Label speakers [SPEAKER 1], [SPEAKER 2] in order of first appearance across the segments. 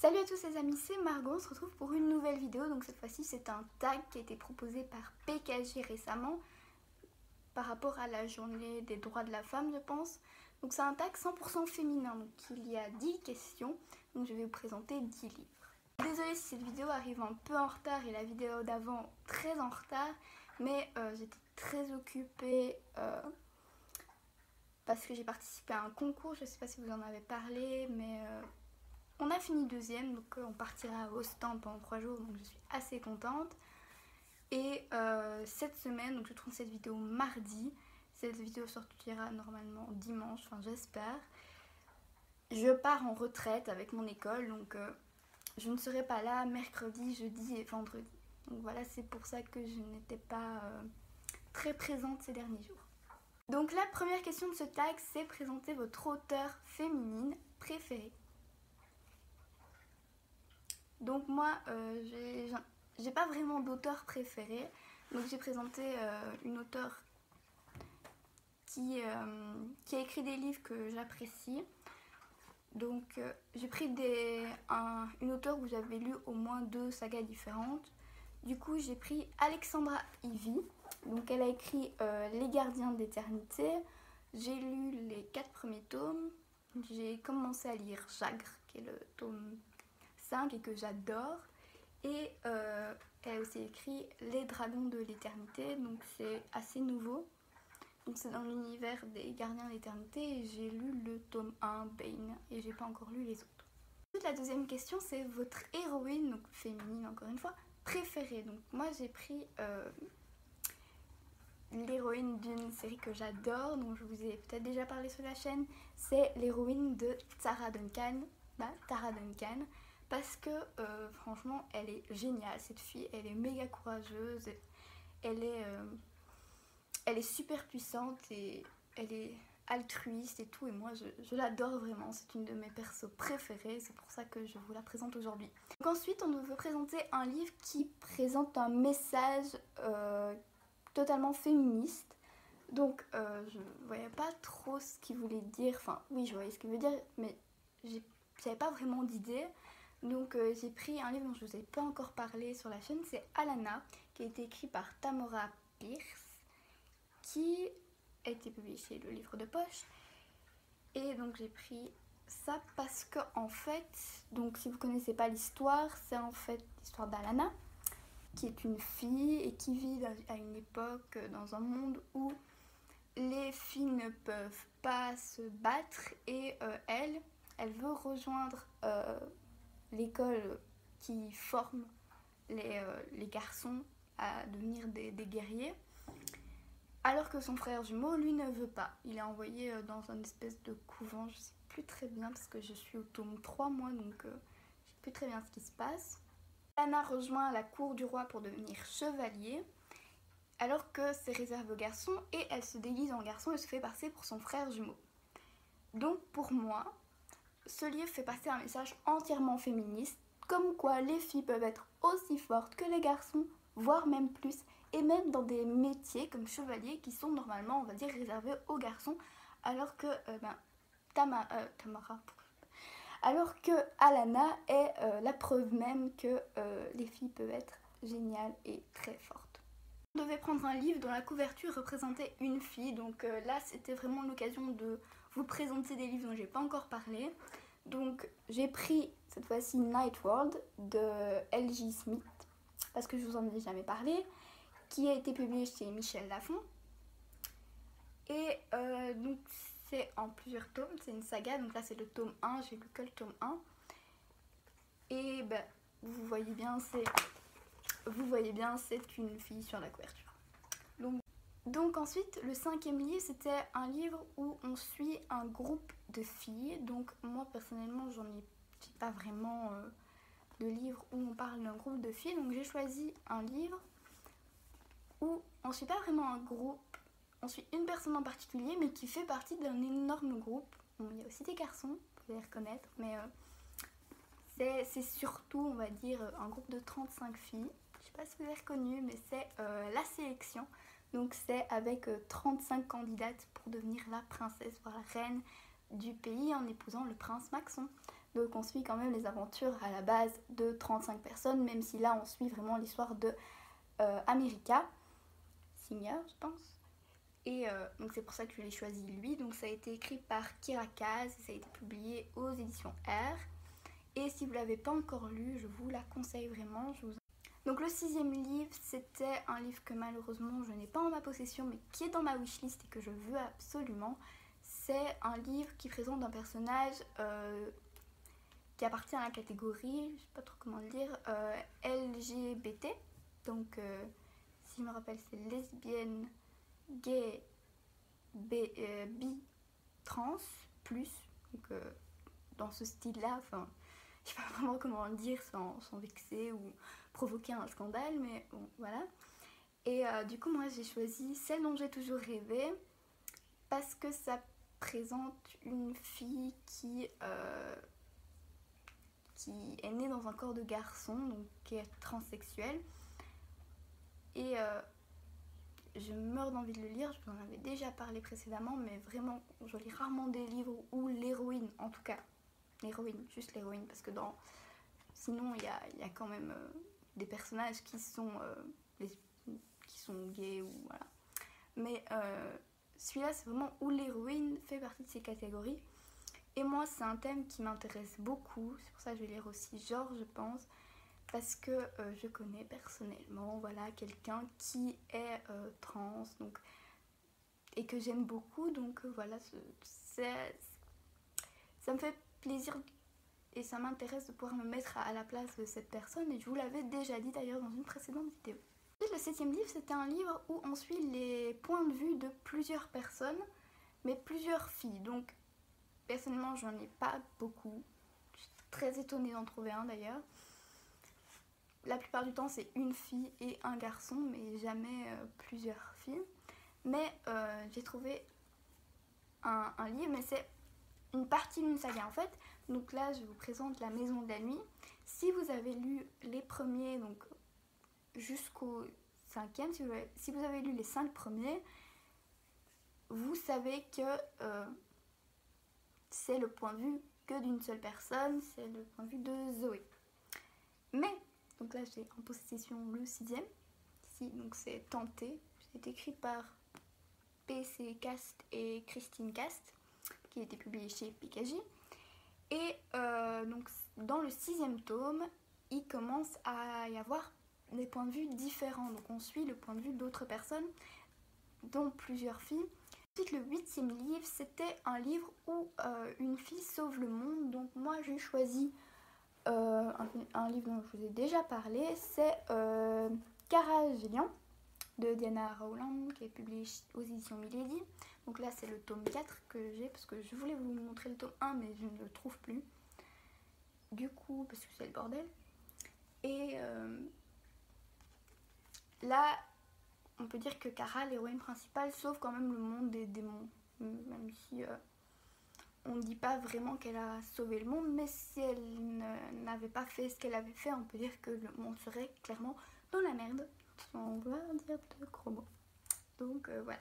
[SPEAKER 1] Salut à tous les amis, c'est Margot, on se retrouve pour une nouvelle vidéo. Donc cette fois-ci c'est un tag qui a été proposé par PKG récemment par rapport à la journée des droits de la femme je pense. Donc c'est un tag 100% féminin, donc il y a 10 questions, donc je vais vous présenter 10 livres. Désolée si cette vidéo arrive un peu en retard et la vidéo d'avant très en retard, mais j'étais très occupée parce que j'ai participé à un concours, je ne sais pas si vous en avez parlé, mais on a fini deuxième, donc on partira à Ostende pendant 3 jours, donc je suis assez contente. Et cette semaine, donc je tourne cette vidéo mardi, cette vidéo sortira normalement dimanche, enfin j'espère. Je pars en retraite avec mon école, donc je ne serai pas là mercredi, jeudi et vendredi. Donc voilà, c'est pour ça que je n'étais pas très présente ces derniers jours. Donc la première question de ce tag, c'est présenter votre auteure féminine préférée. Donc moi, j'ai pas vraiment d'auteur préféré, donc j'ai présenté une auteure qui a écrit des livres que j'apprécie. Donc j'ai pris une auteure où j'avais lu au moins 2 sagas différentes. Du coup j'ai pris Alexandra Ivy, donc elle a écrit Les Gardiens de l'Éternité. J'ai lu les 4 premiers tomes, j'ai commencé à lire Jagre, qui est le tome et que j'adore, et elle a aussi écrit Les Dragons de l'Éternité, donc c'est assez nouveau, donc c'est dans l'univers des Gardiens de l'Éternité et j'ai lu le tome 1 Bane et j'ai pas encore lu les autres. Ensuite la deuxième question, c'est votre héroïne, donc féminine encore une fois, préférée. Donc moi j'ai pris l'héroïne d'une série que j'adore, dont je vous ai peut-être déjà parlé sur la chaîne, c'est l'héroïne de Tara Duncan, parce que franchement elle est géniale cette fille, elle est méga courageuse, elle est super puissante et elle est altruiste et tout, et moi je l'adore vraiment, c'est une de mes persos préférées, c'est pour ça que je vous la présente aujourd'hui. Donc ensuite on veut présenter un livre qui présente un message totalement féministe, donc je voyais pas trop ce qu'il voulait dire, enfin oui je voyais ce qu'il veut dire mais j'avais pas vraiment d'idée. Donc j'ai pris un livre dont je vous ai pas encore parlé sur la chaîne, c'est Alana, qui a été écrit par Tamora Pierce, qui a été publié chez Le Livre de Poche. Et donc j'ai pris ça parce que en fait, donc si vous connaissez pas l'histoire, c'est en fait l'histoire d'Alana, qui est une fille et qui vit à une époque dans un monde où les filles ne peuvent pas se battre, et elle veut rejoindre l'école qui forme les garçons à devenir des guerriers, alors que son frère jumeau lui ne veut pas. Il est envoyé dans une espèce de couvent, je sais plus très bien parce que je suis au tome 3 moi, donc je sais plus très bien ce qui se passe. Anna rejoint la cour du roi pour devenir chevalier, alors que c'est réservé aux garçons, et elle se déguise en garçon et se fait passer pour son frère jumeau. Donc pour moi, ce livre fait passer un message entièrement féministe, comme quoi les filles peuvent être aussi fortes que les garçons, voire même plus, et même dans des métiers comme chevalier qui sont normalement, on va dire, réservés aux garçons, alors que alors que Alana est la preuve même que les filles peuvent être géniales et très fortes. On devait prendre un livre dont la couverture représentait une fille, donc là c'était vraiment l'occasion de vous présenter des livres dont j'ai pas encore parlé. Donc j'ai pris cette fois-ci Night World de L.J. Smith, parce que je vous en ai jamais parlé, qui a été publié chez Michel Lafon. Et donc c'est en plusieurs tomes, c'est une saga, donc là c'est le tome 1, j'ai lu que le tome 1. Et ben, vous voyez bien, c'est une fille sur la couverture. Donc ensuite, le 5e livre, c'était un livre où on suit un groupe de filles. Donc moi personnellement, j'ai pas vraiment de livre où on parle d'un groupe de filles. Donc j'ai choisi un livre où on suit pas vraiment un groupe, on suit une personne en particulier, mais qui fait partie d'un énorme groupe. Bon, il y a aussi des garçons, vous pouvez les reconnaître, mais c'est surtout, on va dire, un groupe de 35 filles. Je sais pas si vous avez reconnu, mais c'est La Sélection. Donc c'est avec 35 candidates pour devenir la princesse, voire la reine du pays en épousant le prince Maxon. Donc on suit quand même les aventures à la base de 35 personnes, même si là on suit vraiment l'histoire de America Singer, je pense. Et donc c'est pour ça que je l'ai choisi lui. Donc ça a été écrit par Kira Kaz et ça a été publié aux éditions R. Et si vous ne l'avez pas encore lu, je vous la conseille vraiment. Donc le 6e livre, c'était un livre que malheureusement je n'ai pas en ma possession, mais qui est dans ma wishlist et que je veux absolument. C'est un livre qui présente un personnage qui appartient à la catégorie, je ne sais pas trop comment le dire, LGBT. Donc si je me rappelle, c'est lesbienne, gay, bi, trans, plus. Donc dans ce style-là, enfin, je ne sais pas vraiment comment le dire sans vexer ou provoquer un scandale, mais bon, voilà. Et du coup, moi, j'ai choisi Celle dont j'ai toujours rêvé parce que ça présente une fille qui est née dans un corps de garçon, donc qui est transsexuelle. Et je meurs d'envie de le lire, je vous en avais déjà parlé précédemment, mais vraiment, je lis rarement des livres où l'héroïne, en tout cas, l'héroïne, juste l'héroïne, parce que sinon il y a quand même des personnages qui sont gays ou voilà. Mais celui-là, c'est vraiment où l'héroïne fait partie de ces catégories. Et moi, c'est un thème qui m'intéresse beaucoup, c'est pour ça que je vais lire aussi genre, je pense, parce que je connais personnellement, voilà, quelqu'un qui est trans, donc, et que j'aime beaucoup, donc voilà, ça me fait plaisir et ça m'intéresse de pouvoir me mettre à la place de cette personne, et je vous l'avais déjà dit d'ailleurs dans une précédente vidéo. Le 7e livre, c'était un livre où on suit les points de vue de plusieurs personnes, mais plusieurs filles, donc personnellement j'en ai pas beaucoup, je suis très étonnée d'en trouver un d'ailleurs. La plupart du temps c'est une fille et un garçon, mais jamais plusieurs filles. Mais j'ai trouvé un livre, mais c'est une partie d'une saga en fait. Donc là je vous présente La Maison de la Nuit. Si vous avez lu les premiers, donc jusqu'au 5e, si vous avez lu les 5 premiers, vous savez que c'est le point de vue que d'une seule personne, c'est le point de vue de Zoé. Mais, donc là j'ai en possession le 6e, ici, donc c'est Tenté, c'est écrit par PC Cast et Christine Cast, qui a été publié chez Pikaji. Et donc dans le 6e tome, il commence à y avoir des points de vue différents, donc on suit le point de vue d'autres personnes, dont plusieurs filles. Ensuite, le 8e livre, c'était un livre où une fille sauve le monde. Donc moi j'ai choisi un livre dont je vous ai déjà parlé, c'est Cara Gélian de Diana Rowland, qui est publié aux éditions Milady. Donc là c'est le tome 4 que j'ai, parce que je voulais vous montrer le tome 1 mais je ne le trouve plus. Du coup, parce que c'est le bordel. Et là, on peut dire que Cara, l'héroïne principale, sauve quand même le monde des démons. Même si on ne dit pas vraiment qu'elle a sauvé le monde, mais si elle n'avait pas fait ce qu'elle avait fait, on peut dire que le monde serait clairement dans la merde. On va dire de gros mots. Donc voilà.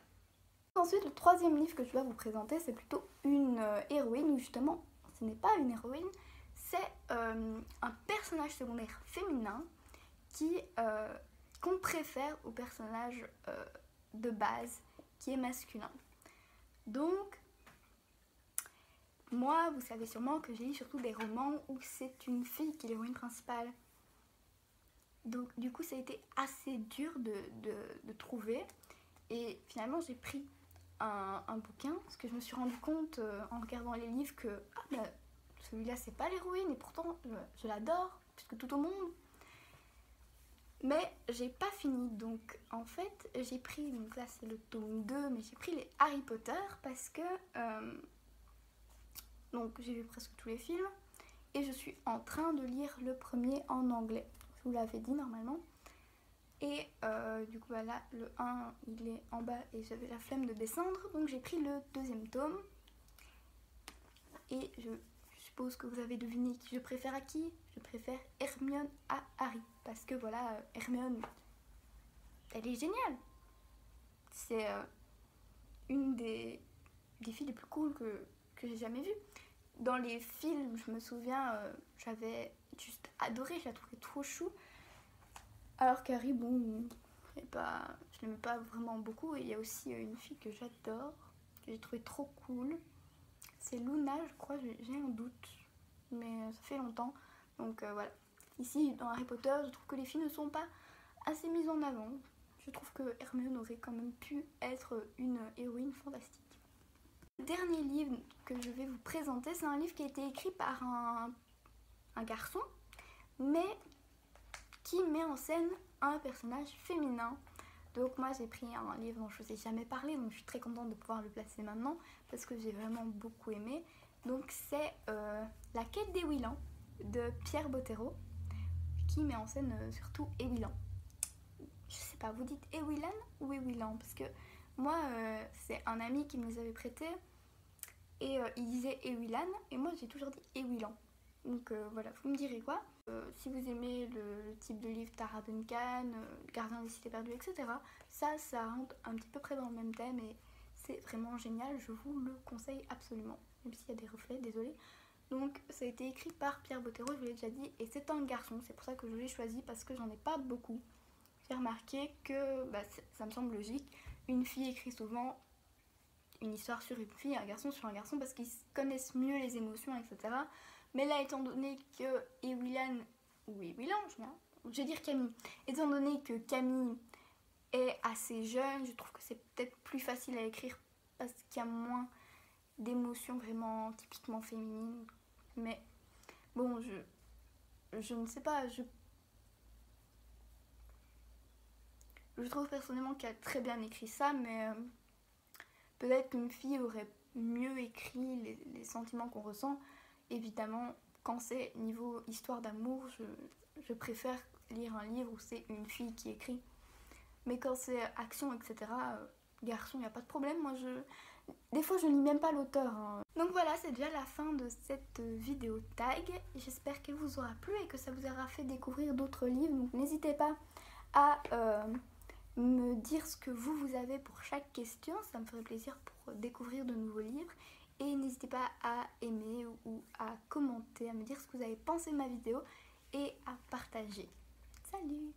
[SPEAKER 1] Ensuite, le 3e livre que je dois vous présenter, c'est plutôt une héroïne, où justement, ce n'est pas une héroïne, c'est un personnage secondaire féminin qu'on préfère au personnage de base qui est masculin. Donc, moi, vous savez sûrement que j'ai lu surtout des romans où c'est une fille qui est l'héroïne principale. Donc, du coup, ça a été assez dur de trouver. Et finalement, j'ai pris un bouquin, parce que je me suis rendu compte en regardant les livres que celui-là, c'est pas l'héroïne, et pourtant, je l'adore, puisque tout au monde. Mais j'ai pas fini, donc en fait j'ai pris, donc là c'est le tome 2, mais j'ai pris les Harry Potter parce que donc j'ai vu presque tous les films et je suis en train de lire le premier en anglais, je vous l'avais dit normalement. Et du coup voilà, le 1 il est en bas et j'avais la flemme de descendre, donc j'ai pris le 2e tome. Et je suppose que vous avez deviné qui je préfère à qui. Je préfère Hermione à Harry. Parce que voilà, Hermione, elle est géniale. C'est une des filles les plus cool que j'ai jamais vues. dans les films, je me souviens, j'avais juste adoré, je la trouvais trop chou. Alors qu'Harry, bon, je l'aimais pas vraiment beaucoup. Et il y a aussi une fille que j'adore, que j'ai trouvé trop cool. C'est Luna, je crois, j'ai un doute, mais ça fait longtemps. Donc voilà. Ici, dans Harry Potter, je trouve que les filles ne sont pas assez mises en avant. Je trouve que Hermione aurait quand même pu être une héroïne fantastique. Le dernier livre que je vais vous présenter, c'est un livre qui a été écrit par un garçon, mais qui met en scène un personnage féminin. Donc moi j'ai pris un livre dont je ne vous ai jamais parlé, donc je suis très contente de pouvoir le placer maintenant parce que j'ai vraiment beaucoup aimé. Donc c'est La quête d'Ewilan de Pierre Bottero, qui met en scène surtout Ewilan. Je sais pas, vous dites Ewilan ou Ewilan? Parce que moi c'est un ami qui me les avait prêtés et il disait Ewilan et moi j'ai toujours dit Ewilan. Donc voilà, vous me direz quoi. Si vous aimez le type de livre Tara Duncan, Gardien des cités perdues, etc. Ça rentre un petit peu près dans le même thème et c'est vraiment génial, je vous le conseille absolument. Même s'il y a des reflets, désolé. Donc ça a été écrit par Pierre Bottero, je vous l'ai déjà dit, et c'est un garçon, c'est pour ça que je l'ai choisi parce que j'en ai pas beaucoup. J'ai remarqué que ça me semble logique, une fille écrit souvent une histoire sur une fille, un garçon sur un garçon parce qu'ils connaissent mieux les émotions, etc. Mais là, étant donné que Ewilan, ou Ewilan, je vais dire Camille, étant donné que Camille est assez jeune, je trouve que c'est peut-être plus facile à écrire parce qu'il y a moins d'émotions vraiment typiquement féminines. Mais bon, je ne sais pas, je trouve personnellement qu'elle a très bien écrit ça, mais peut-être qu'une fille aurait mieux écrit les sentiments qu'on ressent. Évidemment, quand c'est niveau histoire d'amour, je préfère lire un livre où c'est une fille qui écrit. Mais quand c'est action, etc., garçon, il n'y a pas de problème. Moi, des fois, je ne lis même pas l'auteur. Hein. Donc voilà, c'est déjà la fin de cette vidéo tag. J'espère qu'elle vous aura plu et que ça vous aura fait découvrir d'autres livres. Donc n'hésitez pas à me dire ce que vous avez pour chaque question. Ça me ferait plaisir pour découvrir de nouveaux livres. Et n'hésitez pas à aimer ou à commenter, à me dire ce que vous avez pensé de ma vidéo et à partager. Salut!